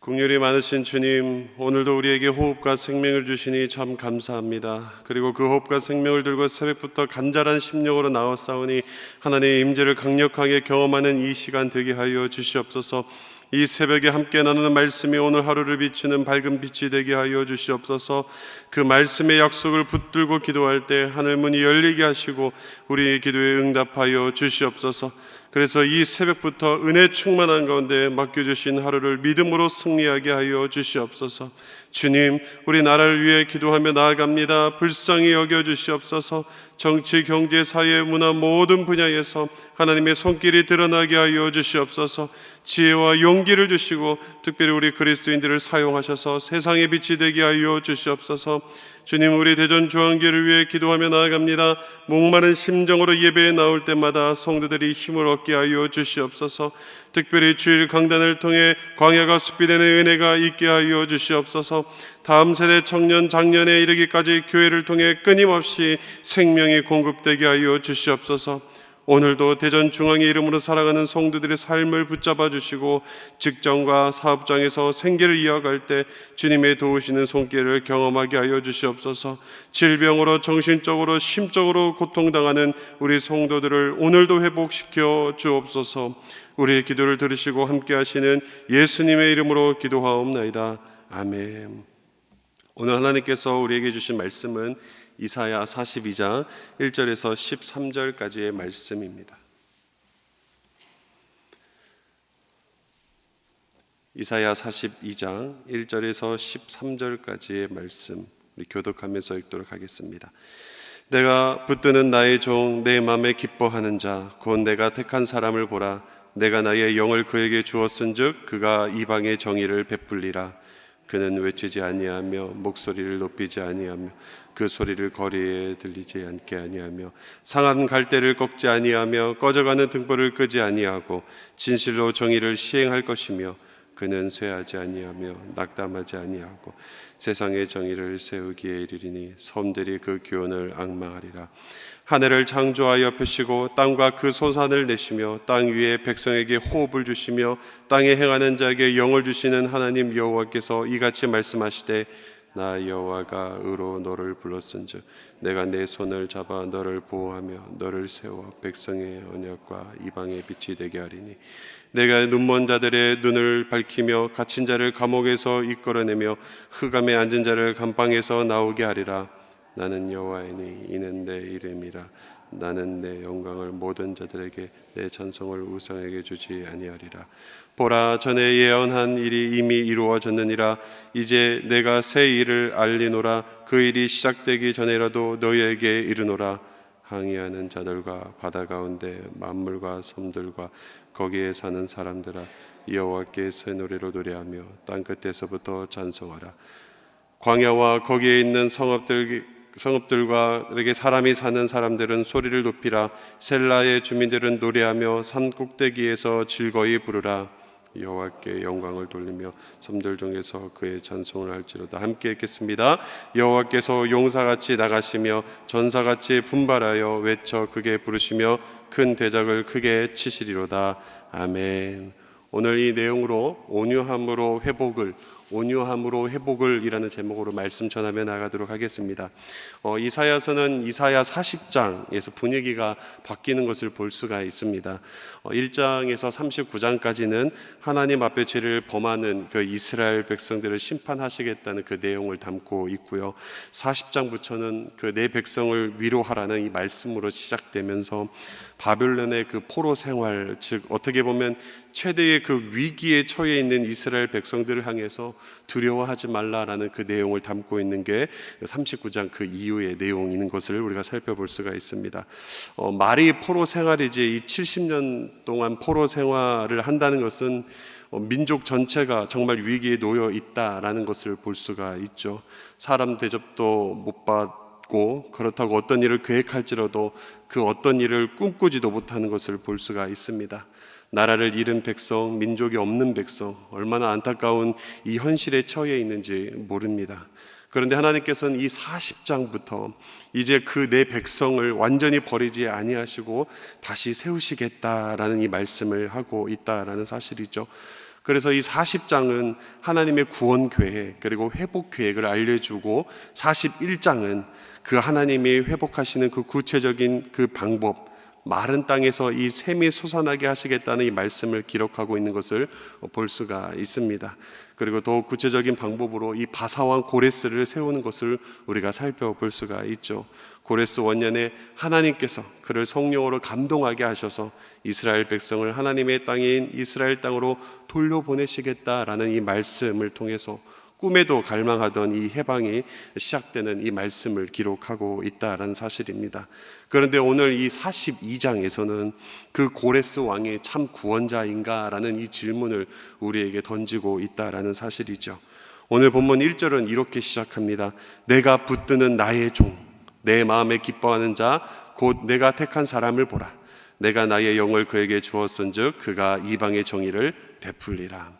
긍휼이 많으신 주님, 오늘도 우리에게 호흡과 생명을 주시니 참 감사합니다. 그리고 그 호흡과 생명을 들고 새벽부터 간절한 심령으로 나왔사오니 하나님의 임재를 강력하게 경험하는 이 시간 되게 하여 주시옵소서. 이 새벽에 함께 나누는 말씀이 오늘 하루를 비추는 밝은 빛이 되게 하여 주시옵소서. 그 말씀의 약속을 붙들고 기도할 때 하늘 문이 열리게 하시고 우리의 기도에 응답하여 주시옵소서. 그래서 이 새벽부터 은혜 충만한 가운데 맡겨주신 하루를 믿음으로 승리하게 하여 주시옵소서. 주님, 우리 나라를 위해 기도하며 나아갑니다. 불쌍히 여겨주시옵소서. 정치, 경제, 사회, 문화 모든 분야에서 하나님의 손길이 드러나게 하여 주시옵소서. 지혜와 용기를 주시고 특별히 우리 그리스도인들을 사용하셔서 세상의 빛이 되게 하여 주시옵소서. 주님, 우리 대전 중앙교회를 위해 기도하며 나아갑니다. 목마른 심정으로 예배에 나올 때마다 성도들이 힘을 얻게 하여 주시옵소서. 특별히 주일 강단을 통해 광야가 숲이 되는 은혜가 있게 하여 주시옵소서. 다음 세대 청년 장년에 이르기까지 교회를 통해 끊임없이 생명이 공급되게 하여 주시옵소서. 오늘도 대전 중앙의 이름으로 살아가는 성도들의 삶을 붙잡아 주시고 직장과 사업장에서 생계를 이어갈 때 주님의 도우시는 손길을 경험하게 하여 주시옵소서. 질병으로 정신적으로 심적으로 고통당하는 우리 성도들을 오늘도 회복시켜 주옵소서. 우리의 기도를 들으시고 함께 하시는 예수님의 이름으로 기도하옵나이다. 아멘. 오늘 하나님께서 우리에게 주신 말씀은 이사야 42장 1절에서 13절까지의 말씀입니다. 이사야 42장 1절에서 13절까지의 말씀 우리 교독하면서 읽도록 하겠습니다. 내가 붙드는 나의 종 내 맘에 기뻐하는 자 곧 내가 택한 사람을 보라. 내가 나의 영을 그에게 주었은즉 그가 이방의 정의를 베풀리라. 그는 외치지 아니하며 목소리를 높이지 아니하며 그 소리를 거리에 들리지 않게 아니하며 상한 갈대를 꺾지 아니하며 꺼져가는 등불을 끄지 아니하고 진실로 정의를 시행할 것이며 그는 쇠하지 아니하며 낙담하지 아니하고 세상의 정의를 세우기에 이르리니 섬들이 그 교훈을 앙망하리라. 하늘을 창조하여 펴시고 땅과 그 소산을 내시며 땅 위에 백성에게 호흡을 주시며 땅에 행하는 자에게 영을 주시는 하나님 여호와께서 이같이 말씀하시되 나 여호와가 의로 너를 불렀은즉 내가 내 손을 잡아 너를 보호하며 너를 세워 백성의 언약과 이방의 빛이 되게 하리니 내가 눈먼 자들의 눈을 밝히며 갇힌 자를 감옥에서 이끌어내며 흑암에 앉은 자를 감방에서 나오게 하리라. 나는 여호와이니 이는 내 이름이라. 나는 내 영광을 모든 자들에게 내 찬송을 우상에게 주지 아니하리라. 보라, 전에 예언한 일이 이미 이루어졌느니라. 이제 내가 새 일을 알리노라. 그 일이 시작되기 전에라도 너희에게 이르노라. 항의하는 자들과 바다 가운데 만물과 섬들과 거기에 사는 사람들아, 여호와께 새 노래로 노래하며 땅 끝에서부터 찬송하라. 광야와 거기에 있는 성읍들과 이렇게 사람이 사는 사람들은 소리를 높이라. 셀라의 주민들은 노래하며 산 꼭대기에서 즐거이 부르라. 여호와께 영광을 돌리며 섬들 중에서 그의 찬송을 할지로다. 함께 읽겠습니다. 여호와께서 용사같이 나가시며 전사같이 분발하여 외쳐 크게 부르시며 큰 대적을 크게 치시리로다. 아멘. 오늘 이 내용으로 온유함으로 회복을 이라는 제목으로 말씀 전하며 나가도록 하겠습니다. 이사야서는 이사야 40장에서 분위기가 바뀌는 것을 볼 수가 있습니다. 1장에서 39장까지는 하나님 앞에 죄를 범하는 그 이스라엘 백성들을 심판하시겠다는 그 내용을 담고 있고요. 40장부터는 그 내 백성을 위로하라는 이 말씀으로 시작되면서 바벨론의 그 포로 생활, 즉 어떻게 보면 최대의 그 위기에 처해 있는 이스라엘 백성들을 향해서 두려워하지 말라라는 그 내용을 담고 있는 게 39장 그 이후의 내용인 것을 우리가 살펴볼 수가 있습니다. 말이 포로 생활이지 이 70년 동안 포로 생활을 한다는 것은 민족 전체가 정말 위기에 놓여 있다라는 것을 볼 수가 있죠. 사람 대접도 못 받고 그렇다고 어떤 일을 계획할지라도 그 어떤 일을 꿈꾸지도 못하는 것을 볼 수가 있습니다. 나라를 잃은 백성, 민족이 없는 백성, 얼마나 안타까운 이 현실에 처해 있는지 모릅니다. 그런데 하나님께서는 이 40장부터 이제 그 내 백성을 완전히 버리지 아니하시고 다시 세우시겠다라는 이 말씀을 하고 있다라는 사실이죠. 그래서 이 40장은 하나님의 구원 계획 그리고 회복 계획을 알려주고 41장은 그 하나님이 회복하시는 그 구체적인 그 방법, 마른 땅에서 이 샘이 솟아나게 하시겠다는 이 말씀을 기록하고 있는 것을 볼 수가 있습니다. 그리고 더 구체적인 방법으로 이 바사왕 고레스를 세우는 것을 우리가 살펴볼 수가 있죠. 고레스 원년에 하나님께서 그를 성령으로 감동하게 하셔서 이스라엘 백성을 하나님의 땅인 이스라엘 땅으로 돌려보내시겠다라는 이 말씀을 통해서 꿈에도 갈망하던 이 해방이 시작되는 이 말씀을 기록하고 있다라는 사실입니다. 그런데 오늘 이 42장에서는 그 고레스 왕이 참 구원자인가라는 이 질문을 우리에게 던지고 있다라는 사실이죠. 오늘 본문 1절은 이렇게 시작합니다. 내가 붙드는 나의 종, 내 마음에 기뻐하는 자, 곧 내가 택한 사람을 보라. 내가 나의 영을 그에게 주었은즉 그가 이방의 정의를 베풀리라.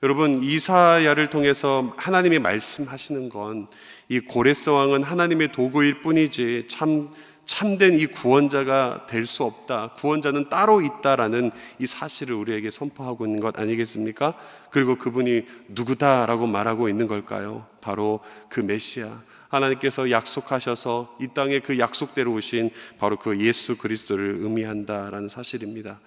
여러분, 이사야를 통해서 하나님이 말씀하시는 건 이 고레스 왕은 하나님의 도구일 뿐이지 참된 이 구원자가 될 수 없다, 구원자는 따로 있다라는 이 사실을 우리에게 선포하고 있는 것 아니겠습니까? 그리고 그분이 누구다라고 말하고 있는 걸까요? 바로 그 메시아, 하나님께서 약속하셔서 이 땅에 그 약속대로 오신 바로 그 예수 그리스도를 의미한다라는 사실입니다.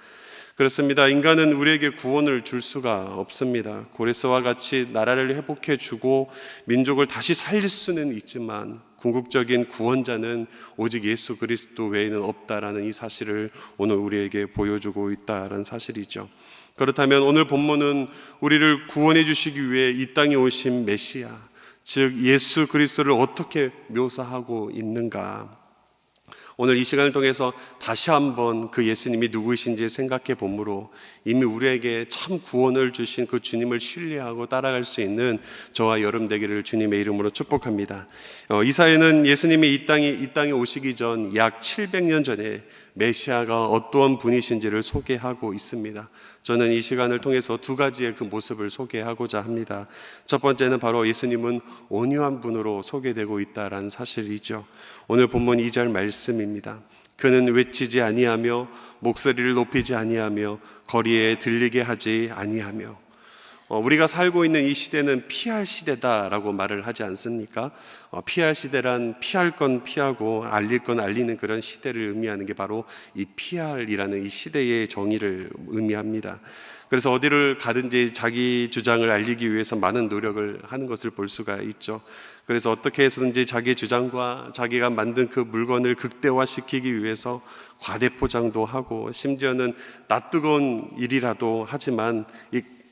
그렇습니다. 인간은 우리에게 구원을 줄 수가 없습니다. 고레스와 같이 나라를 회복해 주고 민족을 다시 살릴 수는 있지만 궁극적인 구원자는 오직 예수 그리스도 외에는 없다라는 이 사실을 오늘 우리에게 보여주고 있다라는 사실이죠. 그렇다면 오늘 본문은 우리를 구원해 주시기 위해 이 땅에 오신 메시아, 즉 예수 그리스도를 어떻게 묘사하고 있는가? 오늘 이 시간을 통해서 다시 한번 그 예수님이 누구이신지 생각해 보므로 이미 우리에게 참 구원을 주신 그 주님을 신뢰하고 따라갈 수 있는 저와 여러분 되기를 주님의 이름으로 축복합니다. 이사야는 예수님이 이 땅에 오시기 전 약 700년 전에 메시아가 어떠한 분이신지를 소개하고 있습니다. 저는 이 시간을 통해서 두 가지의 그 모습을 소개하고자 합니다. 첫 번째는 바로 예수님은 온유한 분으로 소개되고 있다라는 사실이죠. 오늘 본문 2절 말씀입니다. 그는 외치지 아니하며 목소리를 높이지 아니하며 거리에 들리게 하지 아니하며. 우리가 살고 있는 이 시대는 피할 시대다라고 말을 하지 않습니까? 피할 시대란 피할 건 피하고 알릴 건 알리는 그런 시대를 의미하는 게 바로 이 피할이라는 이 시대의 정의를 의미합니다. 그래서 어디를 가든지 자기 주장을 알리기 위해서 많은 노력을 하는 것을 볼 수가 있죠. 그래서 어떻게 해서든지 자기 주장과 자기가 만든 그 물건을 극대화시키기 위해서 과대포장도 하고 심지어는 낯뜨거운 일이라도 하지만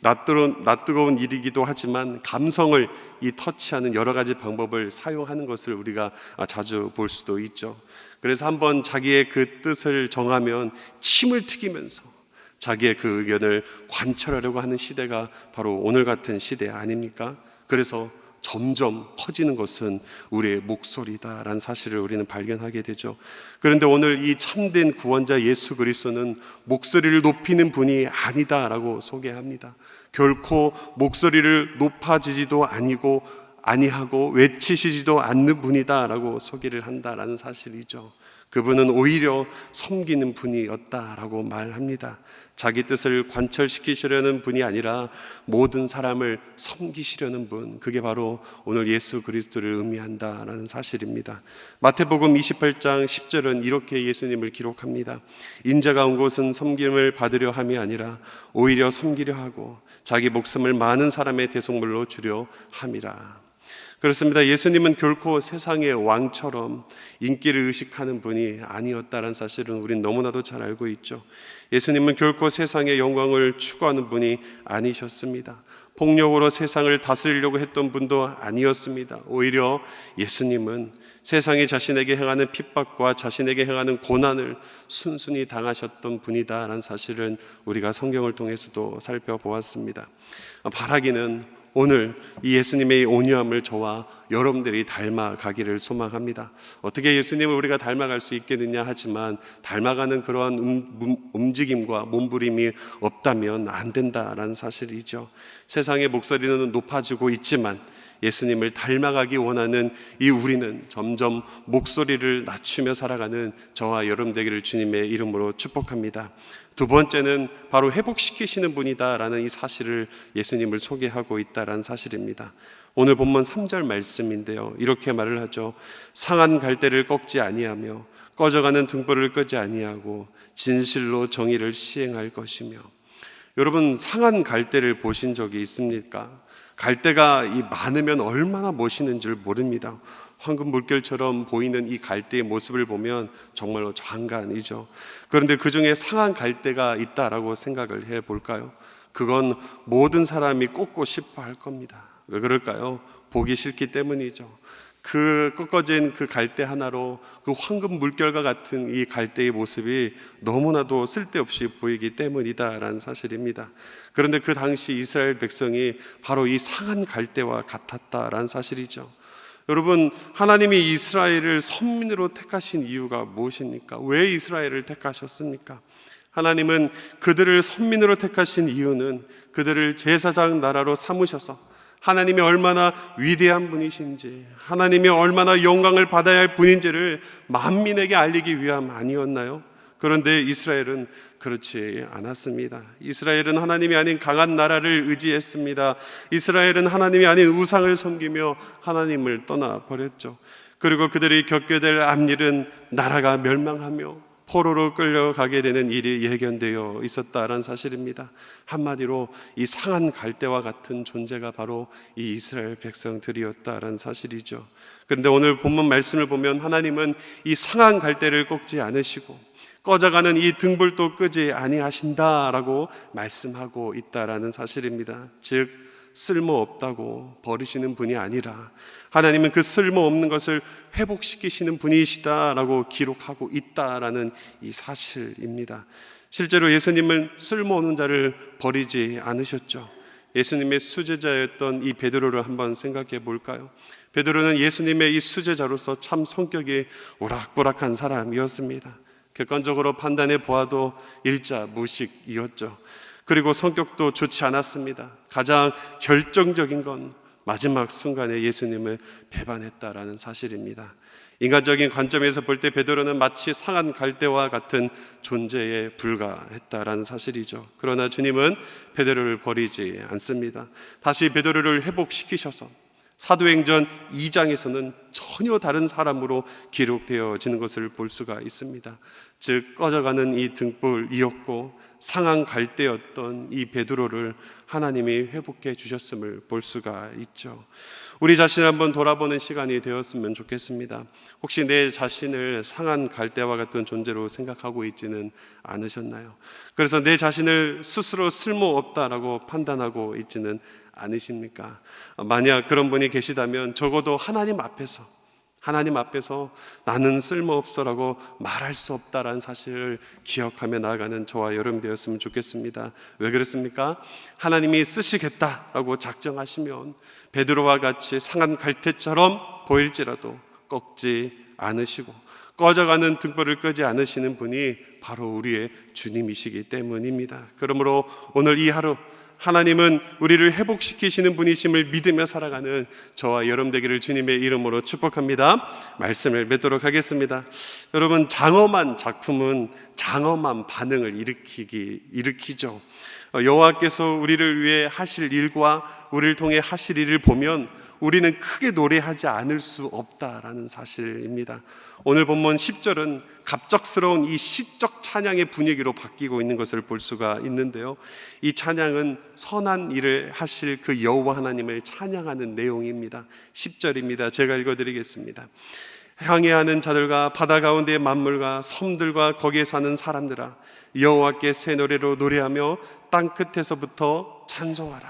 낯뜨거운 일이기도 하지만 감성을 터치하는 여러 가지 방법을 사용하는 것을 우리가 자주 볼 수도 있죠. 그래서 한번 자기의 그 뜻을 정하면 침을 튀기면서 자기의 그 의견을 관철하려고 하는 시대가 바로 오늘 같은 시대 아닙니까? 그래서 점점 커지는 것은 우리의 목소리다라는 사실을 우리는 발견하게 되죠. 그런데 오늘 이 참된 구원자 예수 그리스도는 목소리를 높이는 분이 아니다라고 소개합니다. 결코 목소리를 높아지지도 아니하고 외치시지도 않는 분이다라고 소개를 한다라는 사실이죠. 그분은 오히려 섬기는 분이었다라고 말합니다. 자기 뜻을 관철시키시려는 분이 아니라 모든 사람을 섬기시려는 분, 그게 바로 오늘 예수 그리스도를 의미한다라는 사실입니다. 마태복음 28장 10절은 이렇게 예수님을 기록합니다. 인자가 온 곳은 섬김을 받으려 함이 아니라 오히려 섬기려 하고 자기 목숨을 많은 사람의 대속물로 주려 함이라. 그렇습니다. 예수님은 결코 세상의 왕처럼 인기를 의식하는 분이 아니었다는 사실은 우린 너무나도 잘 알고 있죠. 예수님은 결코 세상의 영광을 추구하는 분이 아니셨습니다. 폭력으로 세상을 다스리려고 했던 분도 아니었습니다. 오히려 예수님은 세상이 자신에게 행하는 핍박과 자신에게 행하는 고난을 순순히 당하셨던 분이다라는 사실은 우리가 성경을 통해서도 살펴보았습니다. 바라기는 오늘 이 예수님의 온유함을 저와 여러분들이 닮아가기를 소망합니다. 어떻게 예수님을 우리가 닮아갈 수 있겠느냐 하지만 닮아가는 그러한 움직임과 몸부림이 없다면 안 된다라는 사실이죠. 세상의 목소리는 높아지고 있지만 예수님을 닮아가기 원하는 이 우리는 점점 목소리를 낮추며 살아가는 저와 여러분 되기를 주님의 이름으로 축복합니다. 두 번째는 바로 회복시키시는 분이다라는 이 사실을 예수님을 소개하고 있다라는 사실입니다. 오늘 본문 3절 말씀인데요, 이렇게 말을 하죠. 상한 갈대를 꺾지 아니하며 꺼져가는 등불을 끄지 아니하고 진실로 정의를 시행할 것이며. 여러분, 상한 갈대를 보신 적이 있습니까? 갈대가 많으면 얼마나 멋있는 줄 모릅니다. 황금 물결처럼 보이는 이 갈대의 모습을 보면 정말로 장관이죠. 그런데 그 중에 상한 갈대가 있다라고 생각을 해볼까요? 그건 모든 사람이 꽂고 싶어 할 겁니다. 왜 그럴까요? 보기 싫기 때문이죠. 그 꺾어진 그 갈대 하나로 그 황금 물결과 같은 이 갈대의 모습이 너무나도 쓸데없이 보이기 때문이다라는 사실입니다. 그런데 그 당시 이스라엘 백성이 바로 이 상한 갈대와 같았다라는 사실이죠. 여러분, 하나님이 이스라엘을 선민으로 택하신 이유가 무엇입니까? 왜 이스라엘을 택하셨습니까? 하나님은 그들을 선민으로 택하신 이유는 그들을 제사장 나라로 삼으셔서 하나님이 얼마나 위대한 분이신지, 하나님이 얼마나 영광을 받아야 할 분인지를 만민에게 알리기 위함 아니었나요? 그런데 이스라엘은 그렇지 않았습니다. 이스라엘은 하나님이 아닌 강한 나라를 의지했습니다. 이스라엘은 하나님이 아닌 우상을 섬기며 하나님을 떠나버렸죠. 그리고 그들이 겪게 될 앞일은 나라가 멸망하며 포로로 끌려가게 되는 일이 예견되어 있었다라는 사실입니다. 한마디로 이 상한 갈대와 같은 존재가 바로 이 이스라엘 백성들이었다라는 사실이죠. 그런데 오늘 본문 말씀을 보면 하나님은 이 상한 갈대를 꺾지 않으시고 꺼져가는 이 등불도 끄지 아니하신다라고 말씀하고 있다라는 사실입니다. 즉 쓸모없다고 버리시는 분이 아니라 하나님은 그 쓸모없는 것을 회복시키시는 분이시다라고 기록하고 있다라는 이 사실입니다. 실제로 예수님은 쓸모없는 자를 버리지 않으셨죠. 예수님의 수제자였던 이 베드로를 한번 생각해 볼까요? 베드로는 예수님의 이 수제자로서 참 성격이 오락부락한 사람이었습니다. 객관적으로 판단해 보아도 일자무식이었죠. 그리고 성격도 좋지 않았습니다. 가장 결정적인 건 마지막 순간에 예수님을 배반했다라는 사실입니다. 인간적인 관점에서 볼 때 베드로는 마치 상한 갈대와 같은 존재에 불과했다라는 사실이죠. 그러나 주님은 베드로를 버리지 않습니다. 다시 베드로를 회복시키셔서 사도행전 2장에서는 전혀 다른 사람으로 기록되어지는 것을 볼 수가 있습니다. 즉 꺼져가는 이 등불이었고 상한 갈대였던 이 베드로를 하나님이 회복해 주셨음을 볼 수가 있죠. 우리 자신을 한번 돌아보는 시간이 되었으면 좋겠습니다. 혹시 내 자신을 상한 갈대와 같은 존재로 생각하고 있지는 않으셨나요? 그래서 내 자신을 스스로 쓸모없다라고 판단하고 있지는 않으십니까? 만약 그런 분이 계시다면 적어도 하나님 앞에서 나는 쓸모없어라고 말할 수 없다라는 사실을 기억하며 나아가는 저와 여러분 되었으면 좋겠습니다. 왜 그렇습니까? 하나님이 쓰시겠다라고 작정하시면 베드로와 같이 상한 갈대처럼 보일지라도 꺾지 않으시고 꺼져가는 등불을 끄지 않으시는 분이 바로 우리의 주님이시기 때문입니다. 그러므로 오늘 이 하루 하나님은 우리를 회복시키시는 분이심을 믿으며 살아가는 저와 여러분 되기를 주님의 이름으로 축복합니다. 말씀을 맺도록 하겠습니다. 여러분, 장엄한 작품은 장엄한 반응을 일으키죠. 여호와께서 우리를 위해 하실 일과 우리를 통해 하실 일을 보면 우리는 크게 노래하지 않을 수 없다라는 사실입니다. 오늘 본문 10절은 갑작스러운 이 시적 찬양의 분위기로 바뀌고 있는 것을 볼 수가 있는데요, 이 찬양은 선한 일을 하실 그 여호와 하나님을 찬양하는 내용입니다. 10절입니다. 제가 읽어드리겠습니다. 항해하는 자들과 바다 가운데의 만물과 섬들과 거기에 사는 사람들아, 여호와께 새 노래로 노래하며 땅 끝에서부터 찬송하라.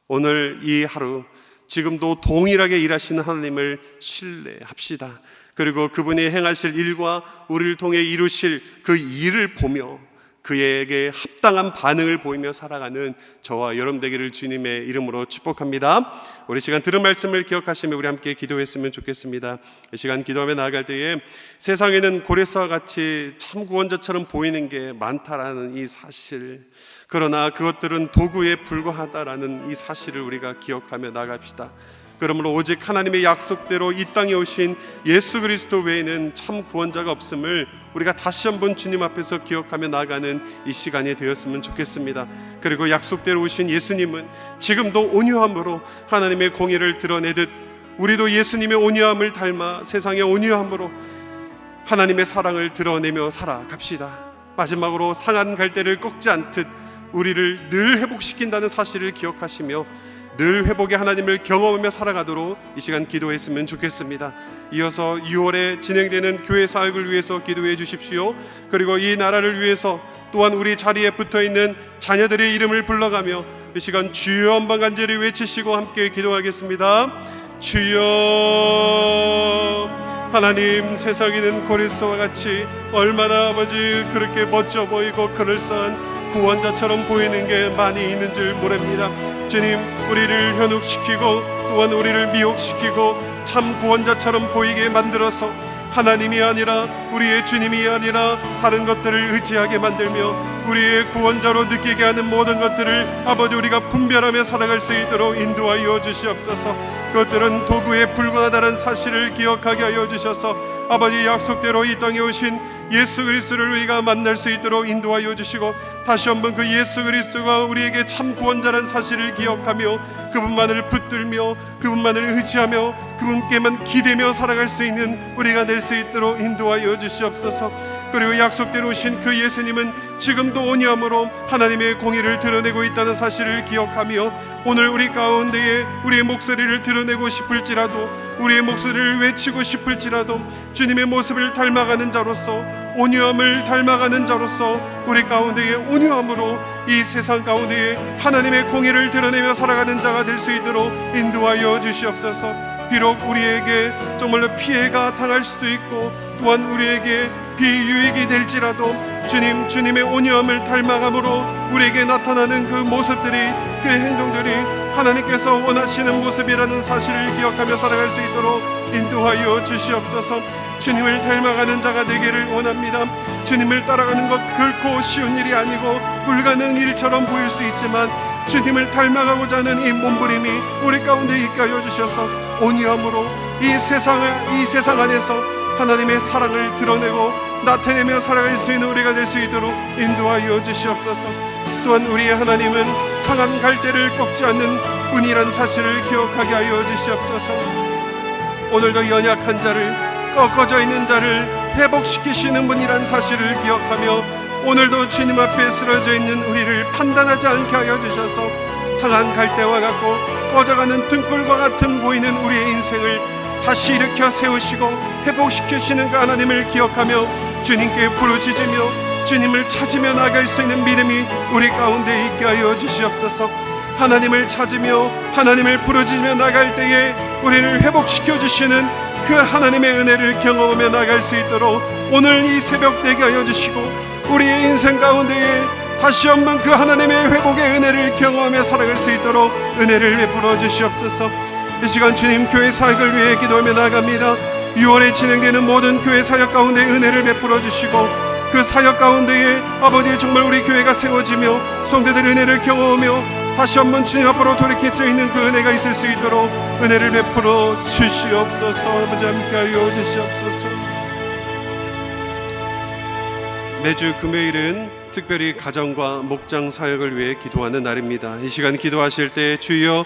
오늘 이 하루 지금도 동일하게 일하시는 하나님을 신뢰합시다. 그리고 그분이 행하실 일과 우리를 통해 이루실 그 일을 보며 그에게 합당한 반응을 보이며 살아가는 저와 여러분 되기를 주님의 이름으로 축복합니다. 우리 시간 들은 말씀을 기억하시며 우리 함께 기도했으면 좋겠습니다. 이 시간 기도하며 나아갈 때에 세상에는 고레스와 같이 참 구원자처럼 보이는 게 많다라는 이 사실, 그러나 그것들은 도구에 불과하다라는 이 사실을 우리가 기억하며 나갑시다. 그러므로 오직 하나님의 약속대로 이 땅에 오신 예수 그리스도 외에는 참 구원자가 없음을 우리가 다시 한번 주님 앞에서 기억하며 나아가는 이 시간이 되었으면 좋겠습니다. 그리고 약속대로 오신 예수님은 지금도 온유함으로 하나님의 공의를 드러내듯 우리도 예수님의 온유함을 닮아 세상의 온유함으로 하나님의 사랑을 드러내며 살아갑시다. 마지막으로 상한 갈대를 꺾지 않듯 우리를 늘 회복시킨다는 사실을 기억하시며 늘 회복의 하나님을 경험하며 살아가도록 이 시간 기도했으면 좋겠습니다. 이어서 6월에 진행되는 교회 사역을 위해서 기도해 주십시오. 그리고 이 나라를 위해서 또한 우리 자리에 붙어있는 자녀들의 이름을 불러가며 이 시간 주여 한번 간절히 외치시고 함께 기도하겠습니다. 주여. 하나님, 세상에는 고레스와 같이 얼마나 아버지 그렇게 멋져 보이고 그럴싸한 구원자처럼 보이는 게 많이 있는 줄 모릅니다. 주님, 우리를 현혹시키고 또한 우리를 미혹시키고 참 구원자처럼 보이게 만들어서 하나님이 아니라 우리의 주님이 아니라 다른 것들을 의지하게 만들며 우리의 구원자로 느끼게 하는 모든 것들을 아버지 우리가 분별하며 살아갈 수 있도록 인도하여 주시옵소서. 그것들은 도구에 불과하다는 사실을 기억하게 하여 주셔서 아버지 약속대로 이 땅에 오신 예수 그리스도를 우리가 만날 수 있도록 인도하여 주시고 다시 한번 그 예수 그리스도가 우리에게 참 구원자라는 사실을 기억하며 그분만을 붙들며 그분만을 의지하며 그분께만 기대며 살아갈 수 있는 우리가 될 수 있도록 인도하여 주시옵소서. 그리고 약속대로 오신 그 예수님은 지금도 온유함으로 하나님의 공의를 드러내고 있다는 사실을 기억하며 오늘 우리 가운데에 우리의 목소리를 드러내고 싶을지라도 우리의 목소리를 외치고 싶을지라도 주님의 모습을 닮아가는 자로서 온유함을 닮아가는 자로서 우리 가운데에 온유함으로 이 세상 가운데에 하나님의 공의를 드러내며 살아가는 자가 될 수 있도록 인도하여 주시옵소서. 비록 우리에게 정말로 피해가 당할 수도 있고 또한 우리에게 비유익이 될지라도 주님의 온유함을 닮아감으로 우리에게 나타나는 그 모습들이 그 행동들이 하나님께서 원하시는 모습이라는 사실을 기억하며 살아갈 수 있도록 인도하여 주시옵소서. 주님을 닮아가는 자가 되기를 원합니다. 주님을 따라가는 것 결코 쉬운 일이 아니고 불가능한 일처럼 보일 수 있지만 주님을 닮아가고자 하는 이 몸부림이 우리 가운데 있게 하여 주셔서 온유함으로 이 세상 안에서 하나님의 사랑을 드러내고 나타내며 살아갈 수 있는 우리가 될 수 있도록 인도하여 주시옵소서. 또한 우리의 하나님은 상한 갈대를 꺾지 않는 분이란 사실을 기억하게 하여 주시옵소서. 오늘도 연약한 자를 꺾어져 있는 자를 회복시키시는 분이란 사실을 기억하며 오늘도 주님 앞에 쓰러져 있는 우리를 판단하지 않게 하여 주셔서 상한 갈대와 같고 꺼져가는 등불과 같은 보이는 우리의 인생을 다시 일으켜 세우시고 회복시키시는 그 하나님을 기억하며 주님께 부르짖으며 주님을 찾으며 나갈 수 있는 믿음이 우리 가운데 있게 하여 주시옵소서. 하나님을 찾으며 하나님을 부르짖으며 나갈 때에 우리를 회복시켜 주시는 그 하나님의 은혜를 경험하며 나갈 수 있도록 오늘 이 새벽 되게 하여 주시고 우리의 인생 가운데에 다시 한번 그 하나님의 회복의 은혜를 경험하며 살아갈 수 있도록 은혜를 베풀어 주시옵소서. 이 시간 주님 교회 사역을 위해 기도하며 나아갑니다. 6월에 진행되는 모든 교회 사역 가운데 은혜를 베풀어 주시고 그 사역 가운데에 아버지 정말 우리 교회가 세워지며 성도들의 은혜를 경험하며 다시 한번 주님 앞으로 돌이킬 수 있는 그 은혜가 있을 수 있도록 은혜를 베풀어 주시옵소서. 아버지 함께하여 주시옵소서. 매주 금요일은 특별히 가정과 목장 사역을 위해 기도하는 날입니다. 이 시간 기도하실 때 주여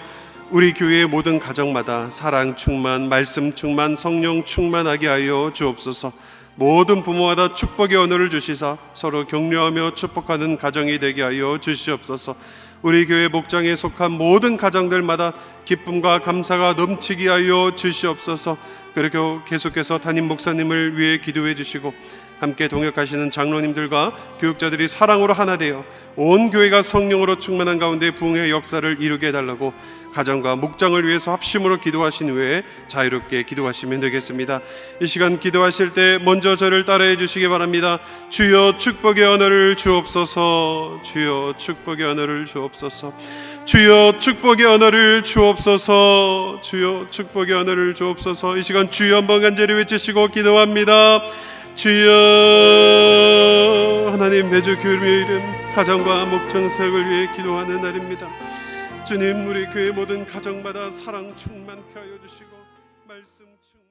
우리 교회의 모든 가정마다 사랑 충만, 말씀 충만, 성령 충만하게 하여 주옵소서. 모든 부모마다 축복의 언어를 주시사 서로 격려하며 축복하는 가정이 되게 하여 주시옵소서. 우리 교회 목장에 속한 모든 가정들마다 기쁨과 감사가 넘치게 하여 주시옵소서. 그리고 계속해서 담임 목사님을 위해 기도해 주시고 함께 동역하시는 장로님들과 교육자들이 사랑으로 하나 되어 온 교회가 성령으로 충만한 가운데 부흥의 역사를 이루게 해달라고 가정과 목장을 위해서 합심으로 기도하신 후에 자유롭게 기도하시면 되겠습니다. 이 시간 기도하실 때 먼저 저를 따라해 주시기 바랍니다. 주여 축복의 언어를 주옵소서. 주여 축복의 언어를 주옵소서. 주여 축복의 언어를 주옵소서. 주여 축복의 언어를 주옵소서. 이 시간 주여 한번 간절히 외치시고 기도합니다. 주여. 하나님, 매주 금요일은 가정과 목장 사역을 위해 기도하는 날입니다. 주님, 우리 교회 모든 가정마다 사랑 충만케 하여 주시고 말씀 충